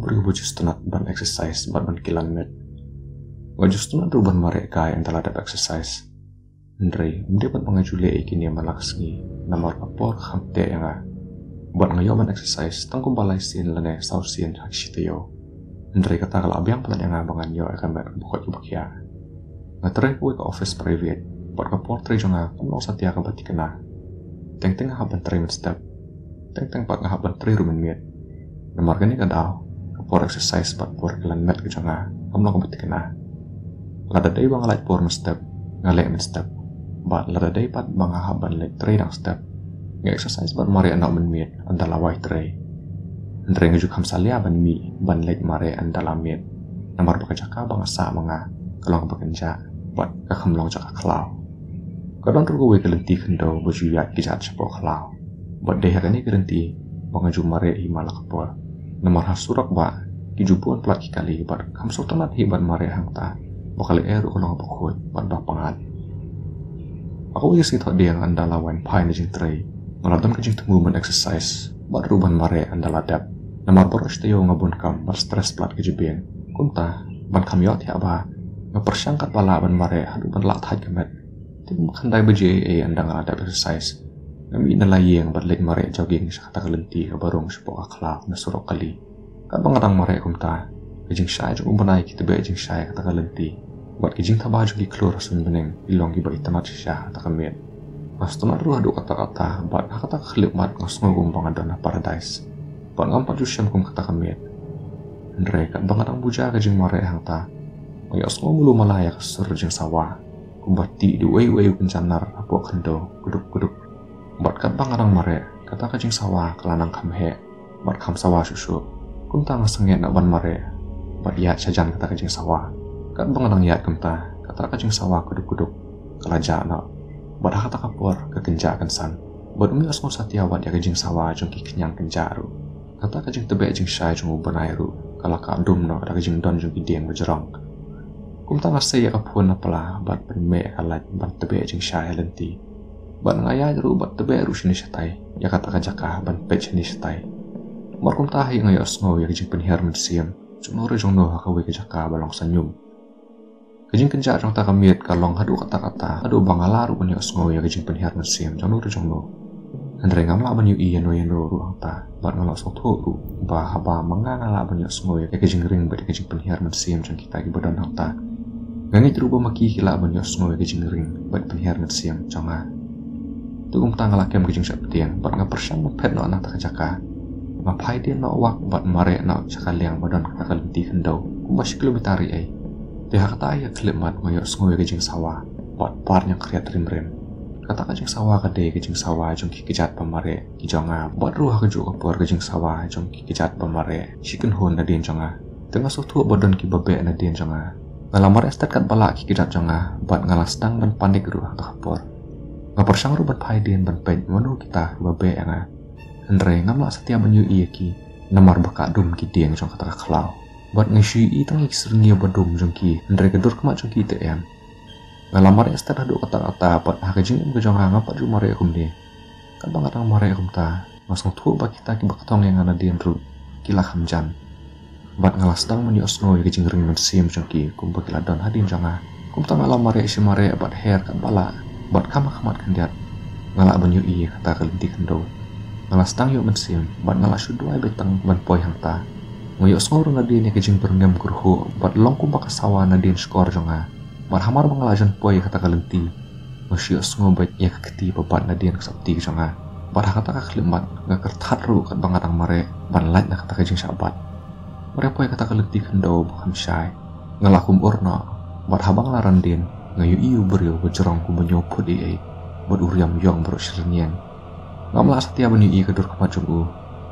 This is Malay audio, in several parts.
beri bujus tenat ban exercise ban kilan met. Wajus tenat ruban mare kai antara dap exercise. Andre, mendapat mengajule ikini malaksni namar kapor hamte yang buat ngayo ban exercise tangkum balai sin lene sausin hak sitayo. Andre kata kalau abiang pelan yang bangan yo akan berbuka bakia. Ngatre kue ke office private buat kapor tre jonga kumno satia ka bati kena. Teng-teng haban tre step. Teng-teng pak ngahaban tre rumen miet. Namar gani kadao kapor exercise buat por kelan met ke jonga kumno ka bati kena. Lada day bang light por step ngalek men step. Buat lada day pat bang haban light tre dang step. Nge-exercise buat mari anak men miet andala wai tre. Andre ngajuk hamsalia ban mi ban light mare andala miet. Namar baka jaka bang asa mga kalong bekerja buat kekamlong jaka kelau. Kadang tergowe kelenti kendo bojuyat kijat sepok kelau. Buat deh ini kelenti bangaju mare himala kapor. Nomor hasurak ba kijubuan pelaki kali buat kamsotanat hiban mare hangta. Bakal eru kalong bakut buat bapangan. Aku isi tak dia yang anda lawan pai na jing tray. Ngaladam ke jing tunggu exercise buat ruban mare anda ladap. Nomor boros tayo ngabun kam buat stress plat kejebian. Kunta ban kamyot ya ba. Ngepersyangkat pala ban mare hadu ban lak thai kemet. Tim kandai BJA anda ada exercise. Ngami nalai yang berlek mare jogging sakata kelenti ke barung sepok akhlak na surok kali. Kat bangarang mare kumta. Kejing syai jung umbanai kita be jing syai kata kelenti. Buat kejing tabah jung klur sun beneng ilong giba itamat syah kata kemet. Mas tunat ruh adu kata-kata buat kata kelipmat ngasngogum bangadona paradise. Buat ngampat jusyam kum kata kemet. Andre kat bangarang buja kejing mare hangta. Ayos ngomulu malaya kesur jeng sawah. Kumbati di wei-wei kencanar apok kendo guduk-guduk. Buat kat bangarang mare kata kejing sawah kelanang kamhe. Buat kam sawah susu. Kunta ngasengit nak ban mare. Buat yat sajan kata kejing sawah. Kat bangarang yat kumta kata kejing sawah guduk-guduk. Kelaja nak. Buat kata kapor kekenja kensan. Buat umi asmo satia buat ya kejing sawah jengki kenyang kenjaru. Kata kejing tebe jeng syai jeng uban airu. Kalau ka dum nak kata kejing don jengki dieng berjerong. Kumta ngasay ya kapun apalah bat perme kalat bat tebe jeng syai lenti. Bat ngaya jeru bat tebe ru sini syai ya kata kajaka bat pet sini syai. Mar kumta hi ngayos ngo ya kejing penhiar mensiam. Cuma jong no hakawe kajaka balong senyum. Kejing kenja jong ta kamiet kalong hadu kata-kata hadu bangala ru ngayos ngo ya kejing penhiar mensiam jong no. Andre ngamla banyu iya no yano ru angta bat ngalok soto ru bah haba mangangala banyu ngo ya kejing ring bat kejing penhiar mensiam jong kita ki badan angta. Ngangit rupa maki kila ban yos ngowe kejing ring bat penhiar ngat siam conga. Tugum tanggal lakem kejing sak petiang bat ngapersyang mepet no anak takajaka. Ngapai dia no wak bat mare no sakaliang badan kakalenti kendau. Kumbas kilometari ai. Dia kata ayah kelipmat ngoyos ngowe kejing sawah bat parnya kriat rim-rim. Kata kejing sawah kade kejing sawah jong kikijat pamare kijonga bat ruah kejuk kapur kejing sawah jong kikijat pamare chicken hon na dien jonga. Tengah sotu badan kibabe na dien jonga. Ngalamar estet kat balak kikidat jonga buat ngalasdang dan panik ruh takapor. Ngapersyang rubat paidin ban pej manu kita babe anga. Andre ngamla setia banyu iya ki namar baka dum ki dieng jong kata kaklau. Buat ngisui i tangik seringia badum jong ki Andre kedur kemat jong ki TM. Ngalamar estet hadu kata-kata buat hakajing im ke jonga ngapat ju mare kumde. Kan bangatang mare kumta masang tuh bak kita ki bakatong yang ana dien ru kila hamjan. Bat ngalasdang menyos ngoi kejing ring mensim jongki kumpa kiladon hadin jonga. Kumta ngalam mare isi mare bat her kan bala. Bat kamak-kamat kandiat. Ngalak banyu iya kata kelenti kendo. Ngalasdang yuk mensim. Bat ngalak syuduai betang ban poi hangta. Ngoyos ngoro nadin ya kejing berengam kurhu. Bat long kumpa kasawa nadin skor jonga. Bat hamar mengalajan poi kata kelenti. Ngosyos ngobet ya keketi babat nadin kesabti jonga. Bat kata kaklimat ngakertat ru kat bangatang mare. Ban light na kata kejing syabat. Mereka yang kata keleti kendo bukan syai. Ngelakum urna. Buat habang laran din. Ngayu iu beriu berjerong kumbanyo pudi ai. Buat uriam yong beruk sirnian. Ngamla setia banyu i kedur kemajung u.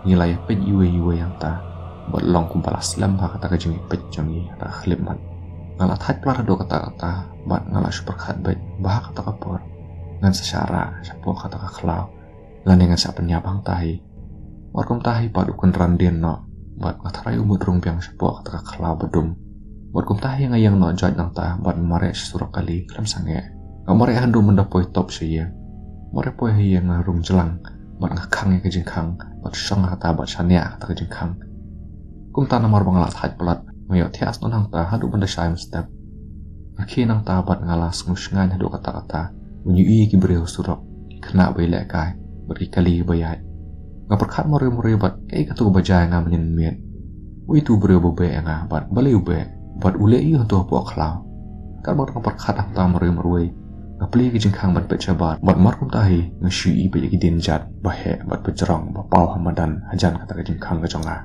Nilai pej iwe yang ta. Buat long kumpalas lam kata kejeng pej jongi kata khilipmat. Ngalat hat pelarado kata-kata. Buat ngalat superkat bet. Bahak kata kapor. Ngan sesyara. Syapu kata kaklau. Landingan sa penyabang tahi. Warkum tahi padukun randin no. Buat ngatarai umut rumpiang sepok kata kaklau bedum. Buat kumtahi ngayang no jad nang ta buat mare surak kali kelam sange. Ngamare handu mendapoi top siya. Mare poe hiya ngarum jelang. Buat ngakang ya kejengkang. Buat syong kata buat syania kata kejengkang. kum ta namar bangla thaj pelat ngayo thias non hang ta hadu banda shaim step akhi nang ta bat ngalas ngan hadu kata-kata unyu i ki breu surok kena bai le kai berkali bayai ngaperkhat more bat kai katu bajai nga menyen miet ui tu breu bobe nga bat baleu be bat ule i honto po khlau kar bat ngaperkhat hang ta more ngapli ki jingkhang bat pechabat bat mar kum tahi ngashui i be ki din jat bahe bat pejrong ba pau hamadan hajan kata ki jingkhang ka jonga